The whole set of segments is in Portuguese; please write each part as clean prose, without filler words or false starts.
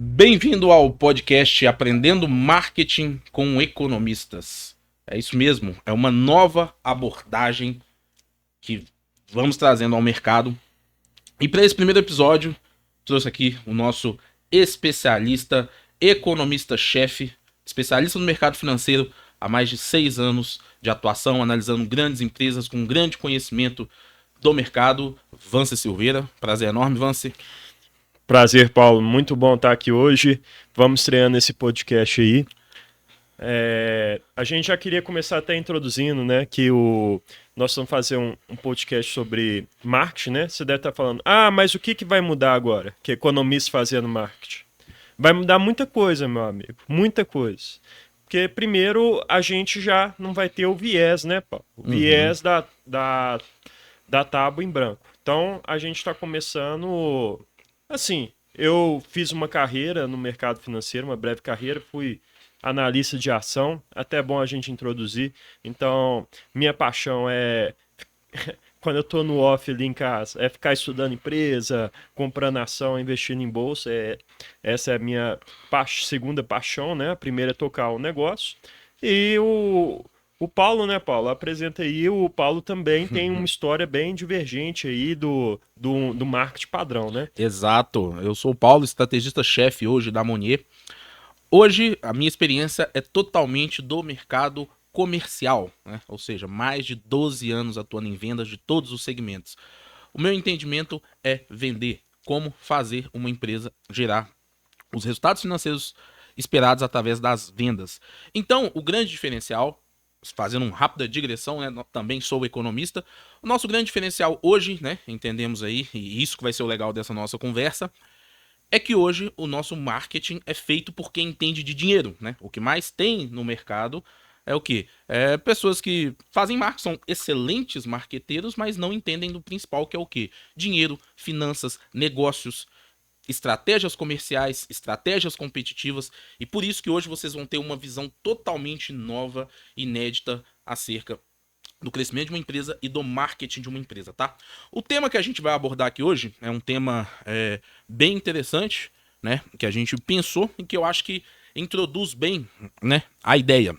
Bem-vindo ao podcast Aprendendo Marketing com Economistas. É isso mesmo, é uma nova abordagem que vamos trazendo ao mercado. E para esse primeiro episódio, trouxe aqui o nosso especialista, economista-chefe, especialista no mercado financeiro há mais de 6 anos de atuação, analisando grandes empresas com grande conhecimento do mercado, Vance Silveira. Prazer enorme, Vance. Prazer, Paulo. Muito bom estar aqui hoje. Vamos estreando esse podcast aí. A gente já queria começar até introduzindo, né, que nós vamos fazer um podcast sobre marketing, né? Você deve estar falando, mas o que vai mudar agora? Que economista fazendo marketing? Vai mudar muita coisa, meu amigo, muita coisa. Porque, primeiro, a gente já não vai ter o viés, né, Paulo? O viés da tábua em branco. Então, a gente está começando... Assim, eu fiz uma carreira no mercado financeiro, uma breve carreira, fui analista de ação, até é bom a gente introduzir. Então, minha paixão é, quando eu estou no off ali em casa, é ficar estudando empresa, comprando ação, investindo em bolsa. Essa é a minha segunda paixão, né? A primeira é tocar o negócio. E o Paulo, né, Paulo? Apresenta aí. O Paulo também tem uma história bem divergente aí do marketing padrão, né? Exato, eu sou o Paulo, estrategista-chefe hoje da Monnier. Hoje, a minha experiência é totalmente do mercado comercial, né? Ou seja, mais de 12 anos atuando em vendas de todos os segmentos. O meu entendimento é vender, como fazer uma empresa gerar os resultados financeiros esperados através das vendas. Então, o grande diferencial, fazendo uma rápida digressão, né, também sou economista, o nosso grande diferencial hoje, né, entendemos aí, e isso que vai ser o legal dessa nossa conversa, é que hoje o nosso marketing é feito por quem entende de dinheiro, né? O que mais tem no mercado é o quê? É pessoas que fazem marketing, são excelentes marqueteiros, mas não entendem do principal, que é o quê? Dinheiro, finanças, negócios, estratégias comerciais, estratégias competitivas, e por isso que hoje vocês vão ter uma visão totalmente nova, inédita acerca do crescimento de uma empresa e do marketing de uma empresa, tá? O tema que a gente vai abordar aqui hoje é um tema bem interessante, né? Que a gente pensou e que eu acho que introduz bem, né, a ideia.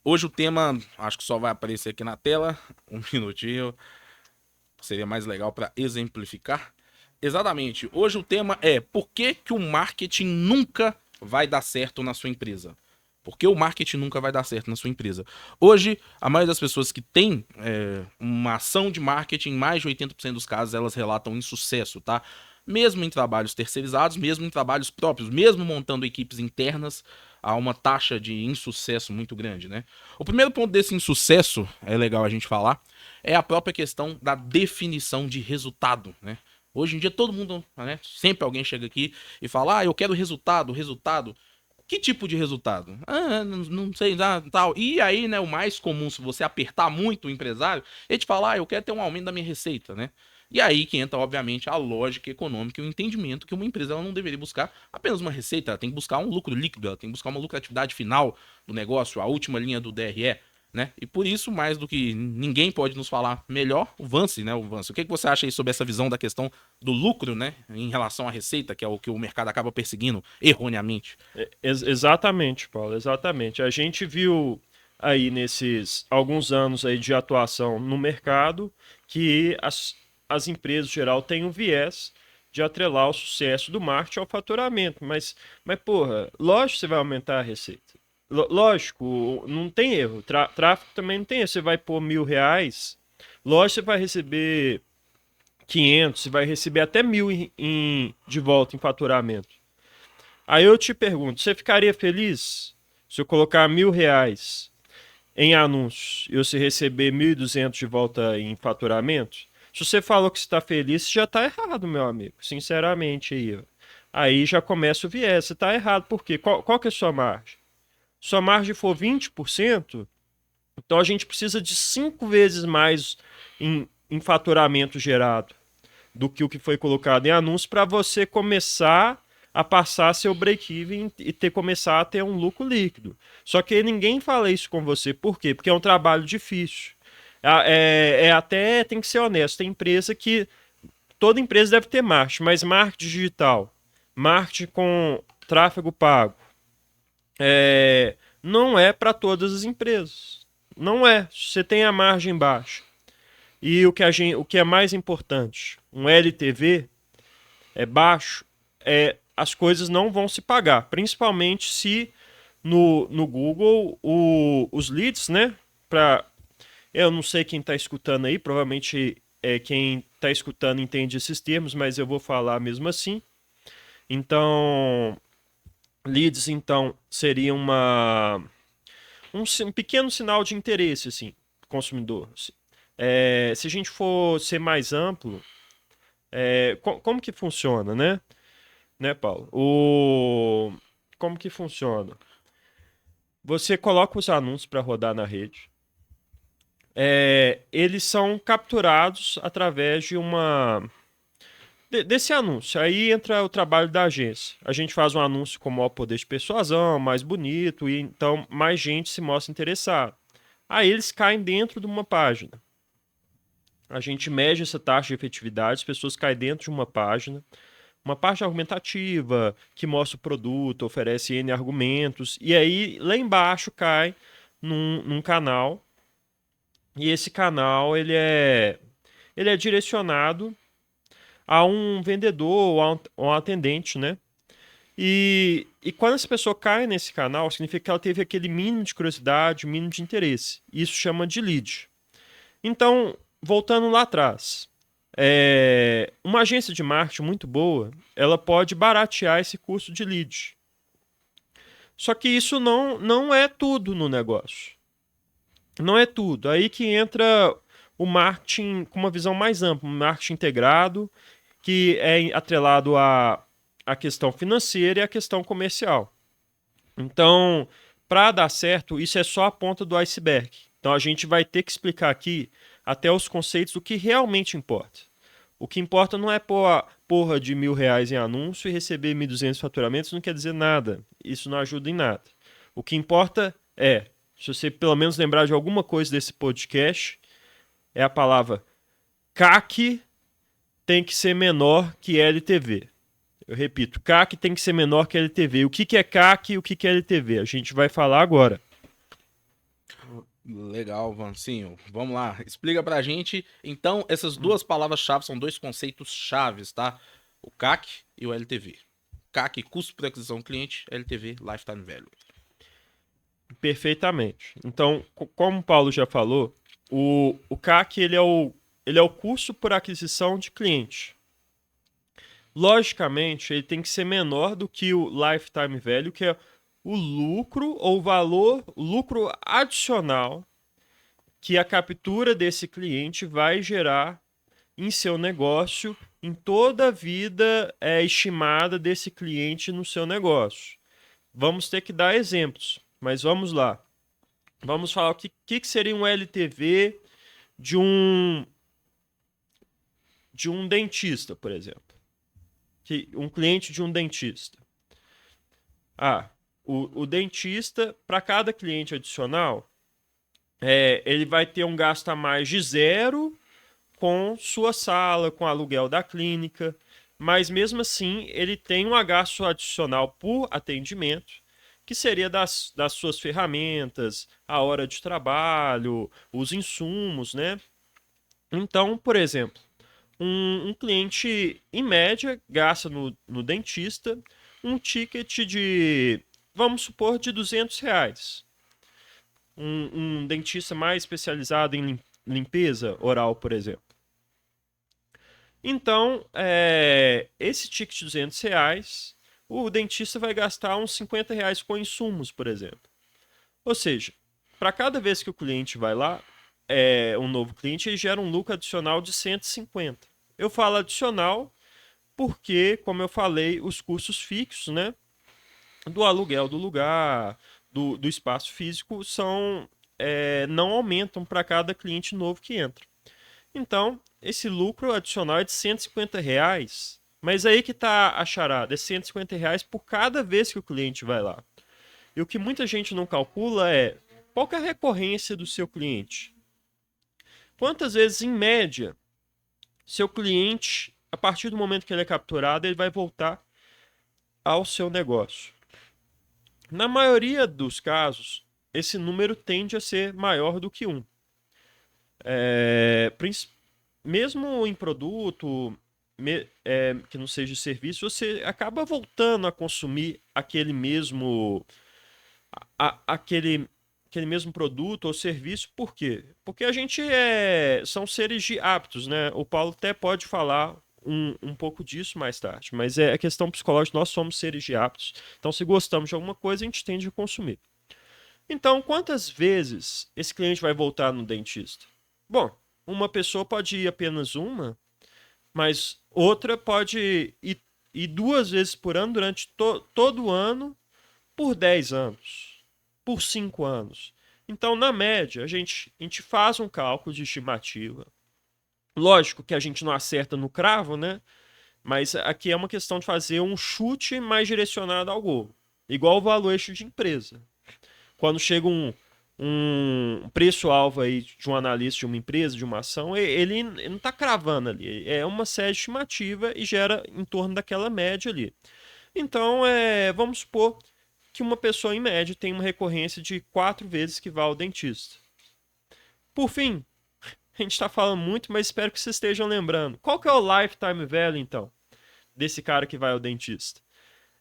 Hoje o tema, acho que só vai aparecer aqui na tela, um minutinho, seria mais legal para exemplificar. Exatamente. Hoje o tema é por que o marketing nunca vai dar certo na sua empresa. Porque o marketing nunca vai dar certo na sua empresa. Hoje, a maioria das pessoas que tem uma ação de marketing, em mais de 80% dos casos, elas relatam insucesso, tá? Mesmo em trabalhos terceirizados, mesmo em trabalhos próprios, mesmo montando equipes internas, há uma taxa de insucesso muito grande, né? O primeiro ponto desse insucesso, é legal a gente falar, é a própria questão da definição de resultado, né? Hoje em dia todo mundo, né? Sempre alguém chega aqui e fala, eu quero resultado, resultado. Que tipo de resultado? Não sei, tal. E aí, né, o mais comum, se você apertar muito o empresário, ele te fala, eu quero ter um aumento da minha receita, né? E aí que entra, obviamente, a lógica econômica e o entendimento que uma empresa ela não deveria buscar apenas uma receita, ela tem que buscar um lucro líquido, ela tem que buscar uma lucratividade final do negócio, a última linha do DRE, né? E por isso, mais do que ninguém pode nos falar melhor, o Vance, né? O Vance, o que você acha aí sobre essa visão da questão do lucro, né? Em relação à receita, que é o que o mercado acaba perseguindo erroneamente? Exatamente, Paulo, exatamente. A gente viu aí nesses alguns anos aí de atuação no mercado que as empresas, em geral, têm um viés de atrelar o sucesso do marketing ao faturamento. Mas porra, lógico que você vai aumentar a receita. Lógico, não tem erro. Tráfego também não tem erro. Você vai pôr R$ 1.000, lógico que você vai receber 500, você vai receber até 1.000 de volta em faturamento. Aí eu te pergunto, você ficaria feliz se eu colocar R$ 1.000 em anúncios e você receber 1.200 de volta em faturamento? Se você falou que está feliz, você já está errado, meu amigo. Sinceramente aí, ó. Aí já começa o viés. Você está errado. Por quê? Qual que é a sua margem? Sua margem for 20%, então a gente precisa de 5 vezes mais em faturamento gerado do que o que foi colocado em anúncio para você começar a passar seu break-even e começar a ter um lucro líquido. Só que ninguém fala isso com você. Por quê? Porque é um trabalho difícil. Até tem que ser honesto. Tem empresa que... Toda empresa deve ter marketing, mas marketing digital marketing com tráfego pago. Não é para todas as empresas. Não é. Você tem a margem baixa. E o que é mais importante, um LTV é baixo, as coisas não vão se pagar. Principalmente se no Google os leads, né? Eu não sei quem está escutando aí, provavelmente quem está escutando entende esses termos, mas eu vou falar mesmo assim. Então, leads então seria um pequeno sinal de interesse assim, do consumidor. Se a gente for ser mais amplo, como que funciona, né, Paulo? Como que funciona? Você coloca os anúncios para rodar na rede. Eles são capturados através desse anúncio. Aí entra o trabalho da agência. A gente faz um anúncio com maior poder de persuasão, mais bonito, e então mais gente se mostra interessada. Aí eles caem dentro de uma página. A gente mede essa taxa de efetividade, as pessoas caem dentro de uma página argumentativa que mostra o produto, oferece N argumentos, e aí lá embaixo cai num canal, e esse canal ele é direcionado a um vendedor ou a um atendente, né? E quando essa pessoa cai nesse canal, significa que ela teve aquele mínimo de curiosidade, mínimo de interesse. Isso chama de lead. Então, voltando lá atrás, uma agência de marketing muito boa, ela pode baratear esse custo de lead. Só que isso não é tudo no negócio. Não é tudo. Aí que entra o marketing com uma visão mais ampla, um marketing integrado, que é atrelado à questão financeira e à questão comercial. Então, para dar certo, isso é só a ponta do iceberg. Então, a gente vai ter que explicar aqui até os conceitos do que realmente importa. O que importa não é pôr a porra de R$ 1.000 em anúncio e receber 1.200 faturamentos, não quer dizer nada. Isso não ajuda em nada. O que importa se você pelo menos lembrar de alguma coisa desse podcast, é a palavra CAC tem que ser menor que LTV. Eu repito, CAC tem que ser menor que LTV. O que é CAC e o que é LTV? A gente vai falar agora. Legal, Vancinho. Vamos lá. Explica pra gente. Então, essas duas palavras-chave são dois conceitos chaves, tá? O CAC e o LTV. CAC, custo por aquisição do cliente. LTV, lifetime value. Perfeitamente. Então, como o Paulo já falou, o CAC ele é o custo por aquisição de cliente. Logicamente, ele tem que ser menor do que o lifetime value, que é o lucro ou o lucro adicional que a captura desse cliente vai gerar em seu negócio, em toda a vida estimada desse cliente no seu negócio. Vamos ter que dar exemplos, mas vamos lá. Vamos falar o que seria um LTV de um dentista, por exemplo. Um cliente de um dentista. O dentista, para cada cliente adicional, ele vai ter um gasto a mais de 0 com sua sala, com o aluguel da clínica, mas mesmo assim ele tem um gasto adicional por atendimento, que seria das suas ferramentas, a hora de trabalho, os insumos, né? Então, por exemplo, um cliente, em média, gasta no dentista um ticket de, vamos supor, de R$ 200. Um dentista mais especializado em limpeza oral, por exemplo. Então, esse ticket de R$ 200, o dentista vai gastar uns R$ 50 com insumos, por exemplo. Ou seja, para cada vez que o cliente vai lá, um novo cliente, ele gera um lucro adicional de 150. Eu falo adicional porque, como eu falei, os custos fixos, né, do aluguel do lugar, do espaço físico, não aumentam para cada cliente novo que entra. Então, esse lucro adicional é de R$ 150, mas aí que está a charada, é R$ 150 por cada vez que o cliente vai lá. E o que muita gente não calcula é qual que é a recorrência do seu cliente. Quantas vezes, em média, seu cliente, a partir do momento que ele é capturado, ele vai voltar ao seu negócio. Na maioria dos casos, esse número tende a ser maior do que 1. Mesmo em produto que não seja serviço, você acaba voltando a consumir aquele mesmo aquele mesmo produto ou serviço. Por quê? Porque a gente são seres de hábitos, né? O Paulo até pode falar um pouco disso mais tarde, mas é questão psicológica, nós somos seres de hábitos. Então, se gostamos de alguma coisa, a gente tende a consumir. Então, quantas vezes esse cliente vai voltar no dentista? Bom, uma pessoa pode ir apenas uma, mas outra pode ir 2 vezes por ano durante todo o ano, por 10 anos, por 5 anos. Então, na média, a gente faz um cálculo de estimativa. Lógico que a gente não acerta no cravo, né? Mas aqui é uma questão de fazer um chute mais direcionado ao gol. Igual o valuation de empresa. Quando chega um preço-alvo aí de um analista de uma empresa, de uma ação, ele não está cravando ali. É uma série estimativa e gera em torno daquela média ali. Então, vamos supor que uma pessoa, em média, tem uma recorrência de 4 vezes que vai ao dentista. Por fim, a gente está falando muito, mas espero que vocês estejam lembrando. Qual que é o lifetime value, então, desse cara que vai ao dentista?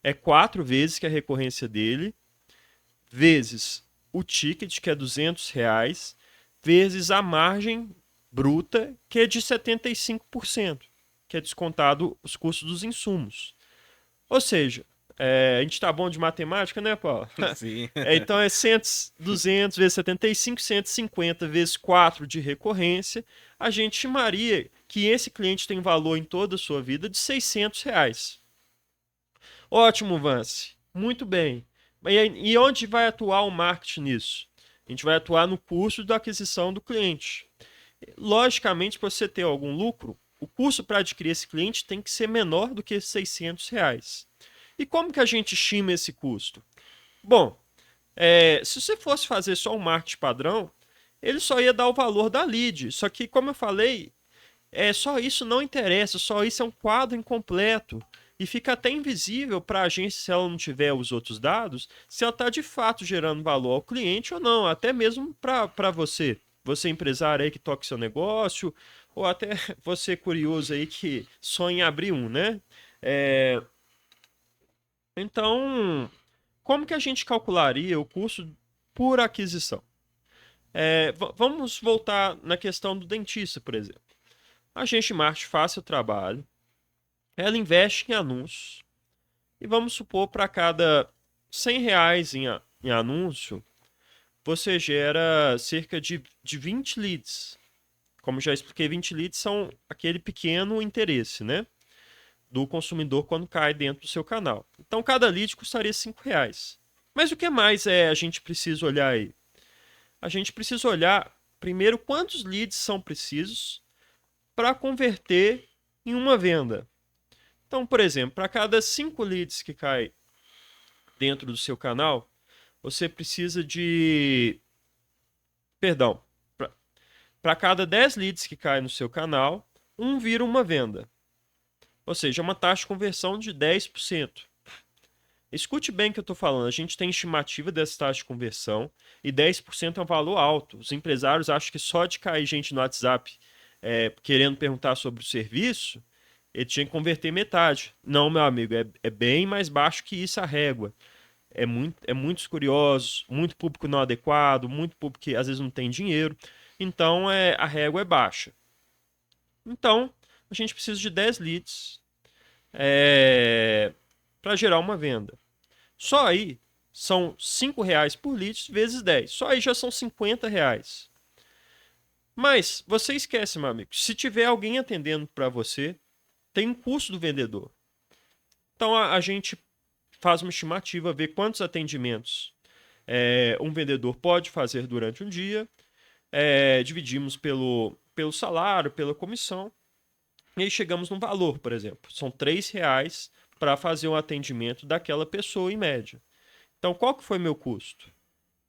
É 4 vezes que a recorrência dele, vezes o ticket, que é R$200, vezes a margem bruta, que é de 75%, que é descontado os custos dos insumos. Ou seja, a gente tá bom de matemática, né, Paulo? Sim. Então é 200 vezes 75, 150 vezes 4 de recorrência. A gente estimaria que esse cliente tem valor em toda a sua vida de R$600. Ótimo, Vance. Muito bem. E onde vai atuar o marketing nisso? A gente vai atuar no custo da aquisição do cliente. Logicamente, para você ter algum lucro, o custo para adquirir esse cliente tem que ser menor do que R$600. E como que a gente estima esse custo? Bom, se você fosse fazer só um marketing padrão, ele só ia dar o valor da lead. Só que, como eu falei, só isso não interessa, só isso é um quadro incompleto. E fica até invisível para a agência, se ela não tiver os outros dados, se ela está de fato gerando valor ao cliente ou não, até mesmo para você. Você empresário aí que toca seu negócio, ou até você curioso aí que sonha em abrir um, né? Então, como que a gente calcularia o custo por aquisição? Vamos voltar na questão do dentista, por exemplo. A agência de marketing faz seu trabalho, ela investe em anúncios, e vamos supor, para cada R$100 em anúncio, você gera cerca de 20 leads. Como já expliquei, 20 leads são aquele pequeno interesse, né, do consumidor quando cai dentro do seu canal. Então, cada lead custaria R$5. Mas o que mais a gente precisa olhar aí? A gente precisa olhar, primeiro, quantos leads são precisos para converter em uma venda. Então, por exemplo, para cada 5 leads que cai dentro do seu canal, você precisa de... Perdão. Para cada 10 leads que cai no seu canal, um vira uma venda. Ou seja, uma taxa de conversão de 10%. Escute bem o que eu estou falando. A gente tem estimativa dessa taxa de conversão e 10% é um valor alto. Os empresários acham que só de cair gente no WhatsApp querendo perguntar sobre o serviço, ele tinha que converter metade. Não, meu amigo, é bem mais baixo que isso a régua. Muitos curiosos, muito público não adequado, muito público que às vezes não tem dinheiro. Então, a régua é baixa. Então, a gente precisa de 10 leads para gerar uma venda. Só aí são R$5 por lead vezes 10. Só aí já são R$50. Mas você esquece, meu amigo, se tiver alguém atendendo para você, tem um custo do vendedor. Então a gente faz uma estimativa, vê quantos atendimentos um vendedor pode fazer durante um dia, dividimos pelo salário, pela comissão, e aí chegamos num valor, por exemplo. São R$3 para fazer um atendimento daquela pessoa em média. Então, qual que foi meu custo?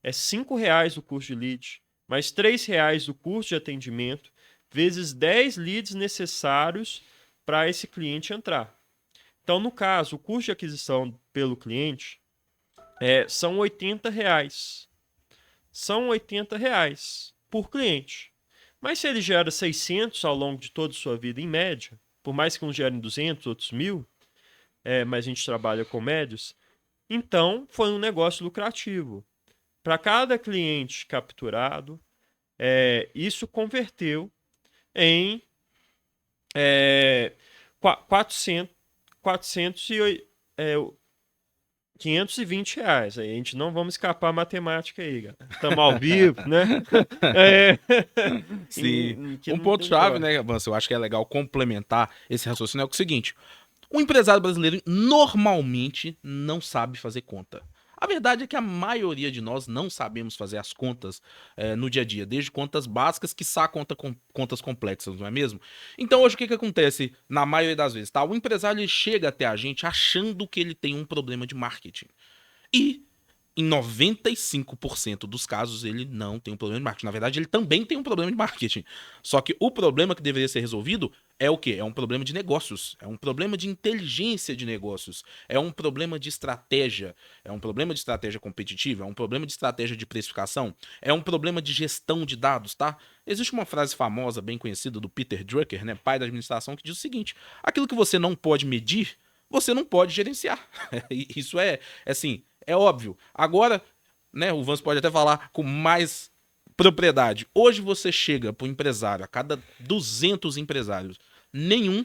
É R$5 o custo de lead, mais R$3 do custo de atendimento, vezes 10 leads necessários para esse cliente entrar. Então, no caso, o custo de aquisição pelo cliente são R$ 80. São R$ 80 por cliente. Mas se ele gera 600 ao longo de toda a sua vida, em média, por mais que uns gerem 200, outros 1.000, mas a gente trabalha com médios, então foi um negócio lucrativo. Para cada cliente capturado, isso converteu em 520 reais. Aí a gente não vamos escapar a matemática aí, galera. Estamos ao vivo, né? Sim. Um ponto-chave, né, Avanço? Eu acho que é legal complementar esse raciocínio é o seguinte: o empresário brasileiro normalmente não sabe fazer conta. A verdade é que a maioria de nós não sabemos fazer as contas no dia a dia, desde contas básicas que contas complexas, não é mesmo? Então hoje o que acontece na maioria das vezes, tá? O empresário ele chega até a gente achando que ele tem um problema de marketing. E em 95% dos casos ele não tem um problema de marketing. Na verdade, ele também tem um problema de marketing. Só que o problema que deveria ser resolvido é o quê? É um problema de negócios. É um problema de inteligência de negócios. É um problema de estratégia. É um problema de estratégia competitiva. É um problema de estratégia de precificação. É um problema de gestão de dados, tá? Existe uma frase famosa, bem conhecida, do Peter Drucker, né, pai da administração, que diz o seguinte: aquilo que você não pode medir, você não pode gerenciar. Isso assim, é óbvio. Agora, né, o Vans pode até falar com mais propriedade. Hoje você chega para o empresário, a cada 200 empresários, nenhum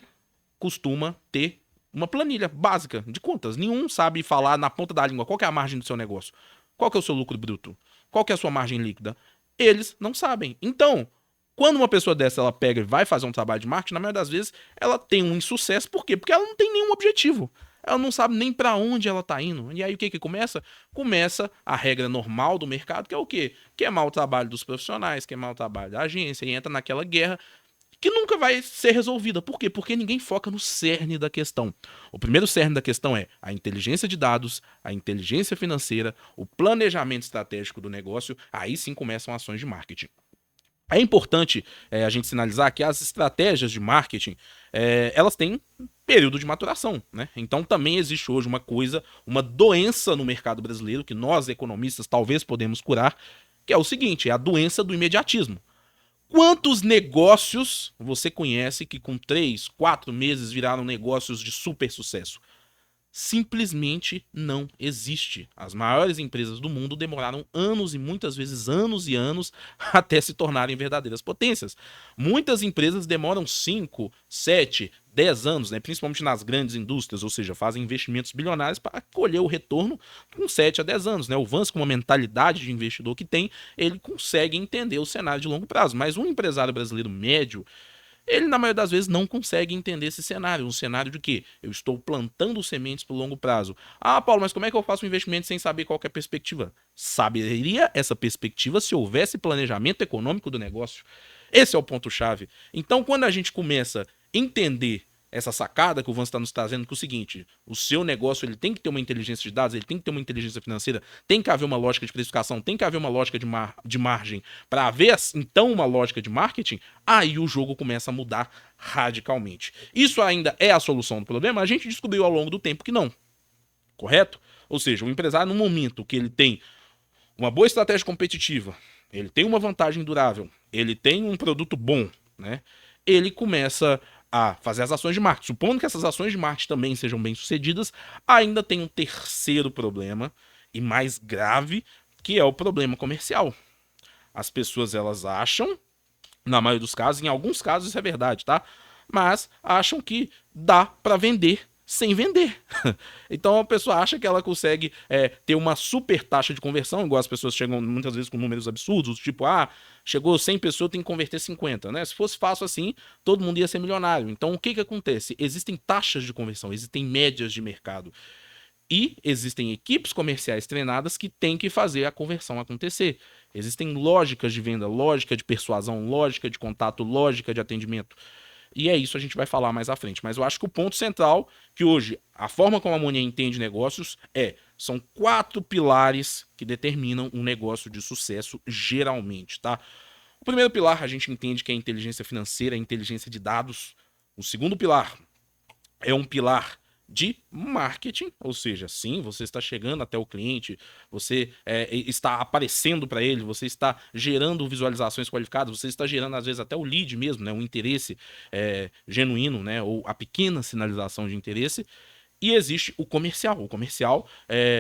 costuma ter uma planilha básica de contas. Nenhum sabe falar na ponta da língua qual que é a margem do seu negócio, qual que é o seu lucro bruto, qual que é a sua margem líquida. Eles não sabem. Então, quando uma pessoa dessa ela pega e vai fazer um trabalho de marketing, na maioria das vezes ela tem um insucesso. Por quê? Porque ela não tem nenhum objetivo. Ela não sabe nem para onde ela tá indo. E aí o que começa? Começa a regra normal do mercado, que é o quê? Queimar o trabalho dos profissionais, queimar o trabalho da agência, e entra naquela guerra que nunca vai ser resolvida. Por quê? Porque ninguém foca no cerne da questão. O primeiro cerne da questão é a inteligência de dados, a inteligência financeira, o planejamento estratégico do negócio. Aí sim começam ações de marketing. É importante a gente sinalizar que as estratégias de marketing, elas têm período de maturação, né? Então também existe hoje uma doença no mercado brasileiro que nós, economistas, talvez podemos curar, que é o seguinte: é a doença do imediatismo. Quantos negócios você conhece que com 3, 4 meses viraram negócios de super sucesso? Simplesmente não existe. As maiores empresas do mundo demoraram anos e muitas vezes anos e anos até se tornarem verdadeiras potências. Muitas empresas demoram 5, 7, 10 anos, né? Principalmente nas grandes indústrias, ou seja, fazem investimentos bilionários para colher o retorno com 7 a 10 anos. Né? O Vance, com uma mentalidade de investidor que tem, ele consegue entender o cenário de longo prazo. Mas um empresário brasileiro médio, ele, na maioria das vezes, não consegue entender esse cenário. Um cenário de que eu estou plantando sementes para o longo prazo. Ah, Paulo, mas como é que eu faço um investimento sem saber qual que é a perspectiva? Saberia essa perspectiva se houvesse planejamento econômico do negócio. Esse é o ponto-chave. Então, quando a gente começa a entender essa sacada que o Vance está nos trazendo, que é o seguinte: o seu negócio ele tem que ter uma inteligência de dados, ele tem que ter uma inteligência financeira, tem que haver uma lógica de precificação, tem que haver uma lógica de margem para haver, então, uma lógica de marketing, aí o jogo começa a mudar radicalmente. Isso ainda é a solução do problema? A gente descobriu ao longo do tempo que não. Correto? Ou seja, o empresário, no momento que ele tem uma boa estratégia competitiva, ele tem uma vantagem durável, ele tem um produto bom, né? Ele começa a fazer as ações de marketing. Supondo que essas ações de marketing também sejam bem sucedidas, ainda tem um terceiro problema, e mais grave, que é o problema comercial. As pessoas, elas acham, na maioria dos casos, em alguns casos isso é verdade, tá? Mas acham que dá para vender sem vender. Então a pessoa acha que ela consegue ter uma super taxa de conversão, igual as pessoas chegam muitas vezes com números absurdos, tipo, chegou 100 pessoas, tem que converter 50, né? Se fosse fácil assim, todo mundo ia ser milionário. Então o que acontece? Existem taxas de conversão, existem médias de mercado. E existem equipes comerciais treinadas que têm que fazer a conversão acontecer. Existem lógicas de venda, lógica de persuasão, lógica de contato, lógica de atendimento. E é isso, a gente vai falar mais à frente. Mas eu acho que o ponto central, que hoje a forma como a Money entende negócios são 4 pilares que determinam um negócio de sucesso geralmente, tá? O primeiro pilar a gente entende que é a inteligência financeira, a inteligência de dados. O segundo pilar é um pilar de marketing, ou seja, sim, você está chegando até o cliente, você está aparecendo para ele, você está gerando visualizações qualificadas, você está gerando às vezes até o lead mesmo, né, um interesse genuíno, né, ou a pequena sinalização de interesse. E existe o comercial. O comercial,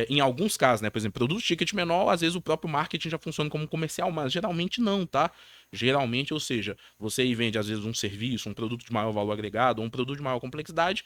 em alguns casos, né? Por exemplo, produto de ticket menor, às vezes o próprio marketing já funciona como comercial, mas geralmente não, tá? Geralmente, ou seja, você aí vende às vezes um serviço, um produto de maior valor agregado, um produto de maior complexidade,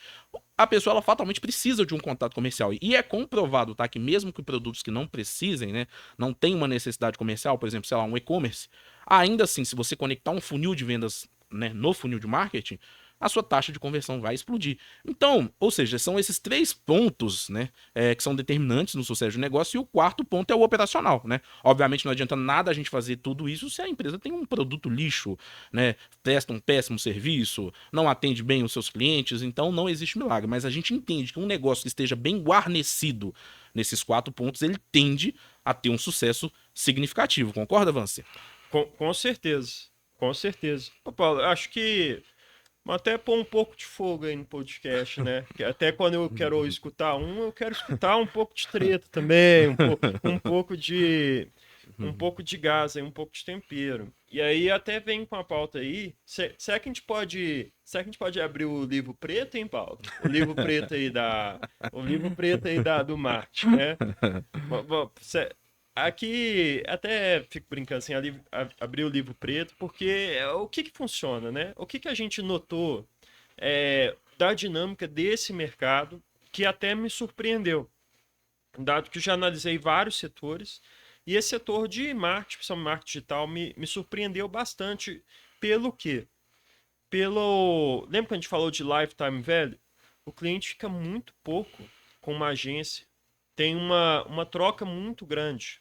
a pessoa ela fatalmente precisa de um contato comercial. E é comprovado, tá? Que mesmo que produtos que não precisem, né? Não tem uma necessidade comercial, por exemplo, sei lá, um e-commerce, ainda assim, se você conectar um funil de vendas, né, no funil de marketing, a sua taxa de conversão vai explodir. Então, ou seja, são esses 3 pontos, né, que são determinantes no sucesso do negócio, e o quarto ponto é o operacional, né? Obviamente não adianta nada a gente fazer tudo isso se a empresa tem um produto lixo, né, presta um péssimo serviço, não atende bem os seus clientes, então não existe milagre. Mas a gente entende que um negócio que esteja bem guarnecido nesses 4 pontos, ele tende a ter um sucesso significativo. Concorda, Vance? Com certeza. Com certeza. Ô, Paulo, eu acho que até pôr um pouco de fogo aí no podcast, né? Que até quando eu quero escutar eu quero escutar um pouco de treta também, um pouco de gás aí, um pouco de tempero. E aí até vem com a pauta aí. Será que a gente pode abrir o livro preto, hein, Paulo? O livro preto aí do Marte, né? Aqui até fico brincando assim, abrir o livro preto, porque o que funciona, né? O que a gente notou da dinâmica desse mercado que até me surpreendeu, dado que eu já analisei vários setores, e esse setor de marketing, principalmente marketing digital, me surpreendeu bastante. Pelo quê? Lembra que a gente falou de lifetime value? O cliente fica muito pouco com uma agência, tem uma troca muito grande,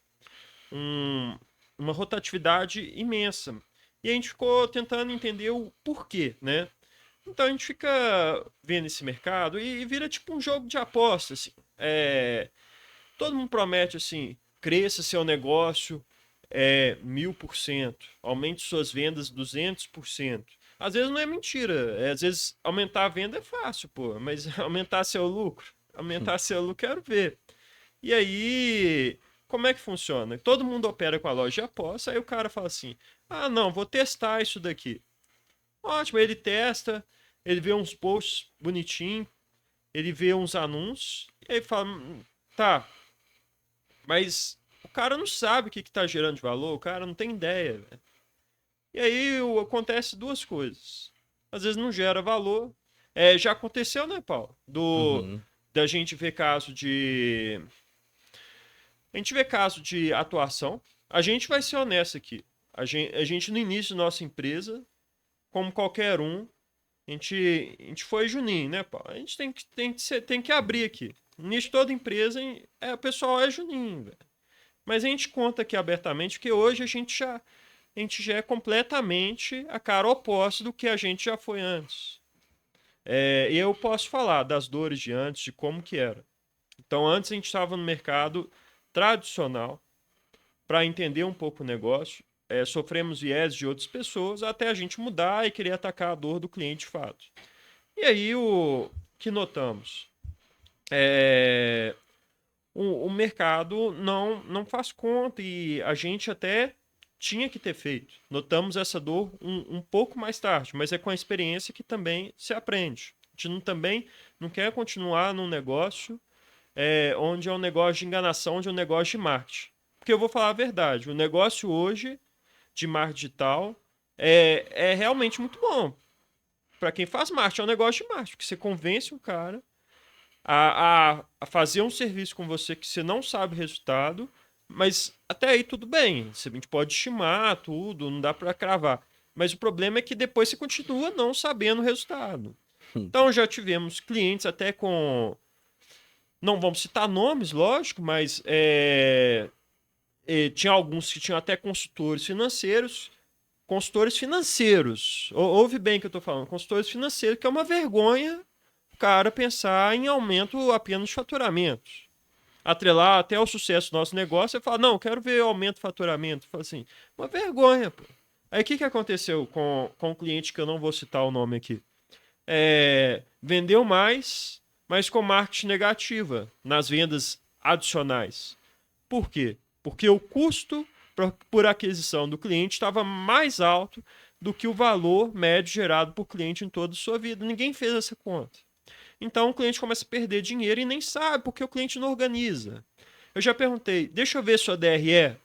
uma rotatividade imensa. E a gente ficou tentando entender o porquê, né? Então a gente fica vendo esse mercado e vira tipo um jogo de aposta, assim. Todo mundo promete assim, cresça seu negócio 1000%, aumente suas vendas 200%. Às vezes não é mentira, às vezes aumentar a venda é fácil, pô, mas aumentar seu lucro, quero ver. E aí, como é que funciona? Todo mundo opera com a loja de aposta, aí o cara fala assim: ah, não, vou testar isso daqui. Ótimo, ele testa, ele vê uns posts bonitinhos, ele vê uns anúncios, e aí fala: tá, mas o cara não sabe o que está gerando de valor, o cara não tem ideia, velho. E aí acontece duas coisas. Às vezes não gera valor. Já aconteceu, né, Paulo? Uhum. Da gente ver caso de. A gente vê caso de atuação. A gente vai ser honesto aqui. A gente no início da nossa empresa, como qualquer um, a gente foi Juninho, né, Paulo? A gente tem que abrir aqui. No início de toda empresa, o pessoal é Juninho, velho. Mas a gente conta aqui abertamente que hoje a gente já é completamente a cara oposta do que a gente já foi antes. E eu posso falar das dores de antes, de como que era. Então, antes a gente estava no mercado tradicional, para entender um pouco o negócio, sofremos viés de outras pessoas, até a gente mudar e querer atacar a dor do cliente de fato. E aí, o que notamos? O mercado não faz conta e a gente até tinha que ter feito. Notamos essa dor um pouco mais tarde, mas é com a experiência que também se aprende. A gente também não quer continuar num negócio onde é um negócio de enganação, onde é um negócio de marketing. Porque eu vou falar a verdade, o negócio hoje de marketing digital é realmente muito bom. Para quem faz marketing, é um negócio de marketing, porque você convence o cara a fazer um serviço com você que você não sabe o resultado, mas até aí tudo bem. A gente pode estimar tudo, não dá para cravar. Mas o problema é que depois você continua não sabendo o resultado. Então já tivemos clientes até com. Não vamos citar nomes, lógico, mas tinha alguns que tinham até consultores financeiros. Consultores financeiros. Ouve bem o que eu estou falando. Consultores financeiros, que é uma vergonha cara pensar em aumento apenas de faturamento. Atrelar até o sucesso do nosso negócio e falar, não, quero ver aumento de faturamento. Fala assim, uma vergonha, pô. Aí o que aconteceu com o cliente que eu não vou citar o nome aqui? Vendeu mais, mas com marketing negativa nas vendas adicionais. Por quê? Porque o custo por aquisição do cliente estava mais alto do que o valor médio gerado por cliente em toda a sua vida. Ninguém fez essa conta. Então o cliente começa a perder dinheiro e nem sabe porque o cliente não organiza. Eu já perguntei, deixa eu ver sua DRE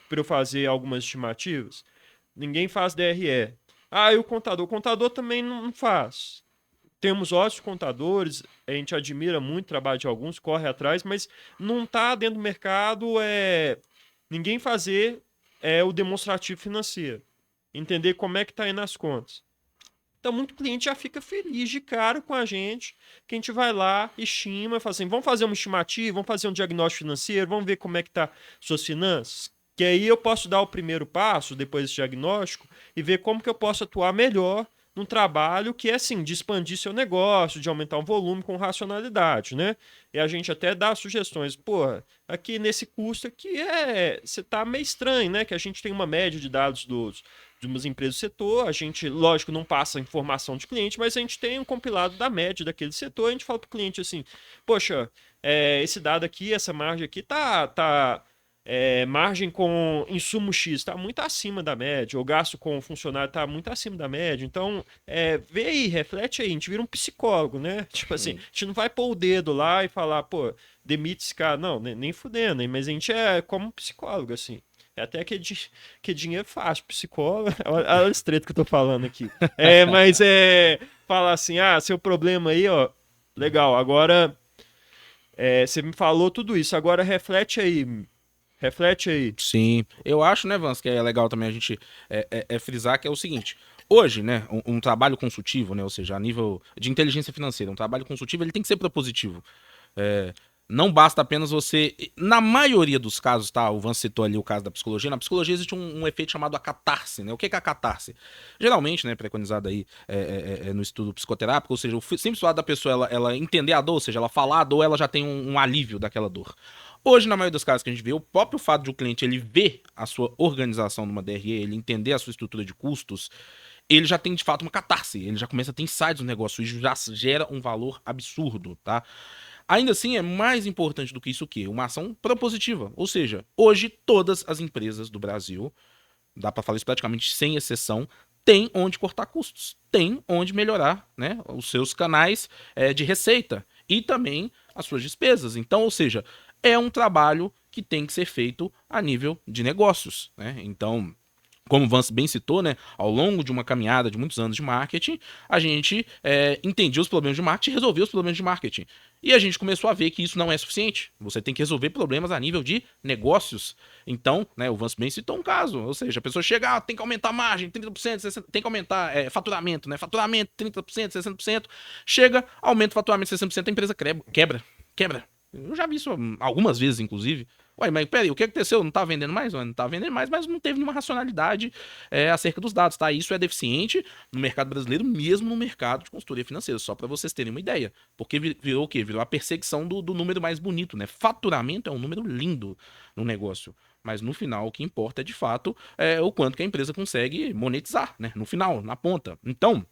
para eu fazer algumas estimativas. Ninguém faz DRE. Ah, e o contador? O contador também não faz. Temos ótimos contadores, a gente admira muito o trabalho de alguns, corre atrás, mas não está dentro do mercado ninguém fazer o demonstrativo financeiro. Entender como é que está indo as contas. Então, muito cliente já fica feliz de cara com a gente, que a gente vai lá, estima, fala assim, vamos fazer uma estimativa, vamos fazer um diagnóstico financeiro, vamos ver como é que tá suas finanças, que aí eu posso dar o primeiro passo, depois desse diagnóstico, e ver como que eu posso atuar melhor num trabalho que é, assim, de expandir seu negócio, de aumentar o volume com racionalidade, né? E a gente até dá sugestões, pô, aqui nesse custo aqui você tá meio estranho, né? Que a gente tem uma média de dados de umas empresas do setor, a gente, lógico, não passa informação de cliente, mas a gente tem um compilado da média daquele setor, a gente fala para o cliente assim, poxa, esse dado aqui, essa margem aqui margem com insumo X está muito acima da média, o gasto com funcionário está muito acima da média. Então, vê aí, reflete aí, a gente vira um psicólogo, né? Tipo assim, a gente não vai pôr o dedo lá e falar, pô, demite esse cara. Não, nem fudendo, hein? Mas a gente é como um psicólogo, assim. É até que dinheiro fácil, psicólogo. Olha as tretas que eu tô falando aqui. Mas falar assim, seu problema aí, ó, legal, agora você me falou tudo isso, agora reflete aí. Reflete aí. Sim, eu acho, né, Vans, que é legal também a gente frisar que é o seguinte. Hoje, né, um trabalho consultivo, né, ou seja, a nível de inteligência financeira, um trabalho consultivo, ele tem que ser propositivo. Não basta apenas você... Na maioria dos casos, tá, o Vans citou ali o caso da psicologia, na psicologia existe um efeito chamado a catarse, né? O que é a catarse? Geralmente, né, preconizado aí no estudo psicoterápico, ou seja, o simples fato da pessoa ela entender a dor, ou seja, ela falar a dor, ela já tem um alívio daquela dor. Hoje, na maioria dos casos que a gente vê, o próprio fato de o cliente ele ver a sua organização numa DRE, ele entender a sua estrutura de custos, ele já tem de fato uma catarse, ele já começa a ter insights no negócio e já gera um valor absurdo, tá? Ainda assim, é mais importante do que isso o quê? Uma ação propositiva, ou seja, hoje todas as empresas do Brasil, dá para falar isso praticamente sem exceção, tem onde cortar custos, tem onde melhorar, né, os seus canais de receita e também as suas despesas. Então, ou seja, é um trabalho que tem que ser feito a nível de negócios, né? Então, como o Vance bem citou, né, ao longo de uma caminhada de muitos anos de marketing, a gente entendia os problemas de marketing e resolvia os problemas de marketing. E a gente começou a ver que isso não é suficiente. Você tem que resolver problemas a nível de negócios. Então, né, o Vance bem citou um caso, ou seja, a pessoa chega, tem que aumentar a margem, 30%, 60%, tem que aumentar faturamento, né, faturamento 30%, 60%, chega, aumenta o faturamento 60%, a empresa quebra. Eu já vi isso algumas vezes, inclusive. Ué, mas peraí, o que aconteceu? Não tá vendendo mais? Não tá vendendo mais, mas não teve nenhuma racionalidade acerca dos dados, tá? Isso é deficiente no mercado brasileiro, mesmo no mercado de consultoria financeira, só para vocês terem uma ideia. Porque virou o quê? Virou a perseguição do número mais bonito, né? Faturamento é um número lindo no negócio. Mas no final, o que importa é de fato o quanto que a empresa consegue monetizar, né? No final, na ponta. Então,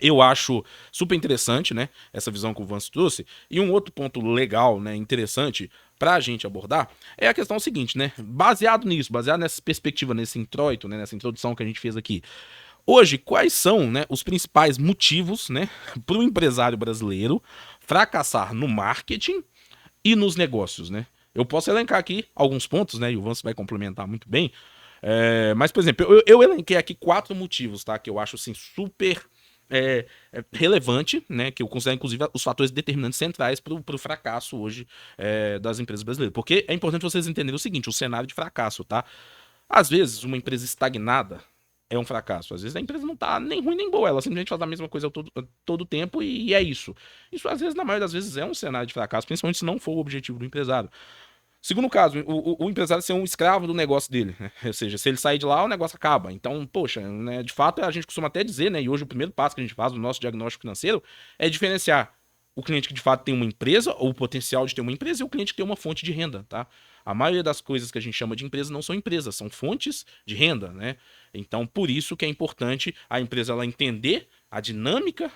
eu acho super interessante, né, essa visão que o Vance trouxe. E um outro ponto legal, né, interessante pra gente abordar é a questão seguinte, né, baseado nisso, baseado nessa perspectiva, nesse introito, né, nessa introdução que a gente fez aqui. Hoje, quais são, né, os principais motivos, né, para o empresário brasileiro fracassar no marketing e nos negócios, né? Eu posso elencar aqui alguns pontos, né, e o Vance vai complementar muito bem. Mas, por exemplo, eu elenquei aqui 4 motivos, tá, que eu acho, assim, super relevante, né, que eu considero inclusive os fatores determinantes centrais para o fracasso hoje das empresas brasileiras. Porque é importante vocês entenderem o seguinte, o cenário de fracasso, tá? Às vezes, uma empresa estagnada é um fracasso. Às vezes a empresa não tá nem ruim nem boa, ela simplesmente faz a mesma coisa todo tempo e é isso. Isso, às vezes, na maioria das vezes, é um cenário de fracasso, principalmente se não for o objetivo do empresário. Segundo caso, o empresário ser um escravo do negócio dele, né? Ou seja, se ele sair de lá, o negócio acaba. Então, poxa, né, de fato, a gente costuma até dizer, né, e hoje o primeiro passo que a gente faz no nosso diagnóstico financeiro é diferenciar o cliente que de fato tem uma empresa, ou o potencial de ter uma empresa, e o cliente que tem uma fonte de renda, tá? A maioria das coisas que a gente chama de empresa não são empresas, são fontes de renda, né? Então, por isso que é importante a empresa ela entender a dinâmica